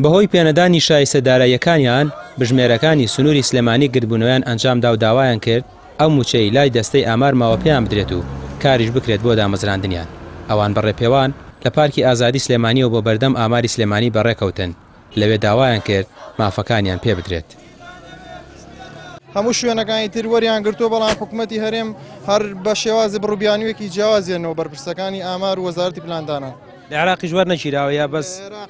بەهۆی پێنەدانی شایستەداراییەکانیان بژمێرەکانی سنووری سلێمانی گرتبوونەوەیان ئەنجامدا و داوایان کرد ئەو موچەی لای دەستەی ئامار ماوە پێیان بدرێت و کاریش بکرێت بۆ دامەزراندنیان. ئەوان بەڕێپێوان لە پارکی ئازادی سلێمانیەوە بۆ بەردەم ئاماری سلێمانی بەڕێکەوتن، لەوێ داوایان کرد مافەکانیان پێ بدرێت. هەموو شوێنەکانی تر وەریان گرتووە، بەڵام حکوومەتی هەرێم هەر بە شێوازی بڕووبیانوێکی جیاوازیانەوە بەرپرسەکانی ئامار و وەزارەتی پلاندانان. لە عێراقیش وەرنەگیراوە یا بەس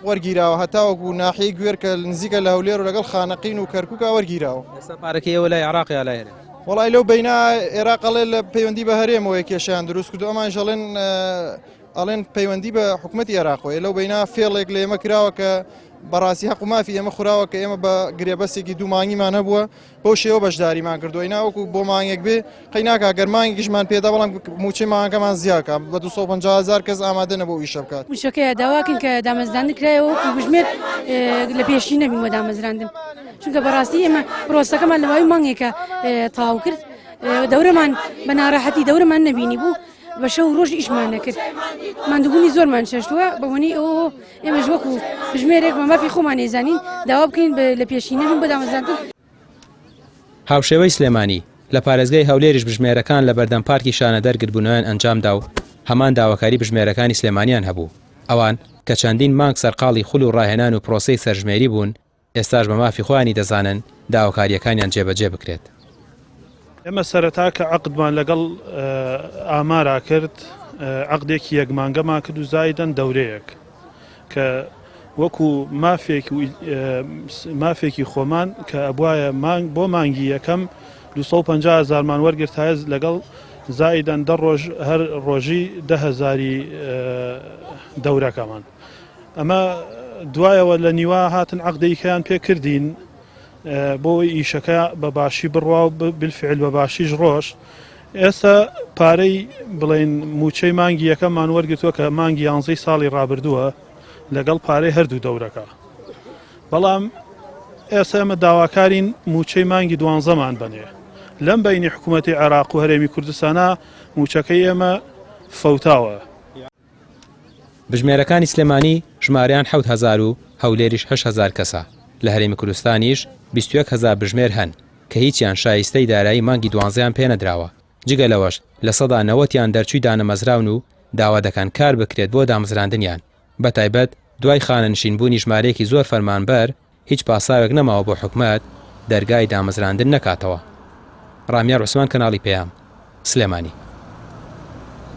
وەرگیراوە، هەتاوەکو ناحیەی گوێر کە نزیکە لە هەولێر و لەگەڵ خانەقین و کەرکووکە وەرگیراوە. ئێستا پارەکەی ئێوە لای عێراق یا لای هەرێم؟ وەڵای لەو بەینا عێراقەڵێ لە پەیوەندی بە هەرێمەوە کێشیان دروست کردو، ئەمان ئەڵێن پەیوەندی بە حکوومەتی عێراقەوە. لەو بەینا فێڵێک لە ئێمە کراوە کە بەڕاستی حەق و مافی ئێمە خوراوە کە ئێمە بە گرێبەسێکی دوو مانگیمان هەبووە بۆ شێوە بەشداریمان کردووە. ناوەکو بۆ مانگێک بێ قەیناکە گەرمانگیشمان پێدا، بەڵام موچەی مانگەکەمان زیاکە بە 250,000 کەس ئامادە نەبوو ئیشە بکات. موچەکەی داواکەین کە دامەزراندن کرایەوە و بژمێر لە پێشی نەبینەوە دامەزراندن، چونکە بەڕاستی ئێمە پرۆسەکەمان لەوای مانگێکە تاو کرد، دەورەمان بە ناڕەحەتی دەورەمان نەبینی بوو، بە شەو ڕۆژ ئیشمان نەکرد، ماندووبوونی زۆرمان شەشتووە. بەوەنی ئەوە ئێمەش وەکو بژمێرێک مەمافی خۆمان ێزانین داوا بکەین لە پێشی نەبین بە دامەزراندن. هاوشێوەی سلێمانی لە پارێزگای هەولێریش بژمێرەکان لە بەردەم پارکی شانە دەرگربوونەوەیان ئەنجامدا و هەمان داواکاری بژمێرەکانی سلێمانیان هەبوو. ئەوان کە چەندین مانگ سەرقاڵی خوڵ و ڕاهێنان و پرۆسەی سەرژمێری بوون، ئێستاش بە مافی خۆیانی دەزانن داواکاریەکانیان جێبەجێ بکرێت. ئێمە سەرەتا کە عەقدمان لەگەڵ ئامارا کرد، عەقدێکی یەکمانگەمان کرد و زایدەن دەورەیەک کە وەکو مافێکی خۆمان کە ئەبوایە بۆ مانگی یەکەم 250,000مان وەرگرت هەیە لەگەڵ زایدەن 10 ڕۆژ هەر ڕۆژی 10,000 دەورەکەمان. ئەمە دوایەوە لە نیوە هاتن عەقدەیەکیان پێ کردین بۆی ئیشەکە بە باشی بڕوا و بالفعل بە باشیش ڕۆژ. ئێستا پارەی بڵێن موچەی مانگی یەکەممان وەرگرتووە کە مانگی 11 ساڵی ڕابردووە لەگەڵ پارەی هەردوو دەورەکە، بەڵام ئێستا ئێمە داواکارین موچەی مانگی 12مان بنێ. لەم بەینی حکوومەتی عێراق و هەرێمی کوردستانە موچەکەی ئێمە فەوتاوە. بژمێرەکانی سلێمانی ژمارەیان 7,000 و هەولێریش 8,000 کەسە. لە هەرێمی کوردستانیش 21,000 بژمێر هەن کە هیچیان شایستەی دارایی مانگی 12یان پێ نەدراوە. جگە لەوەش لە سەدا 90یان دەرچووی دانەمەزراون و داوا دەکەن کار بکرێت بۆ دامەزراندنیان. بەتایبەت دوای خانەنشینبوونی ژمارەیەکی زۆر فەرمانبەر هیچ پاساوێک نەماوە بۆ حکوومەت دەرگای دامەزراندن نەکاتەوە. ڕامیار عوسمان، کەناڵی پێام، سلێمانی.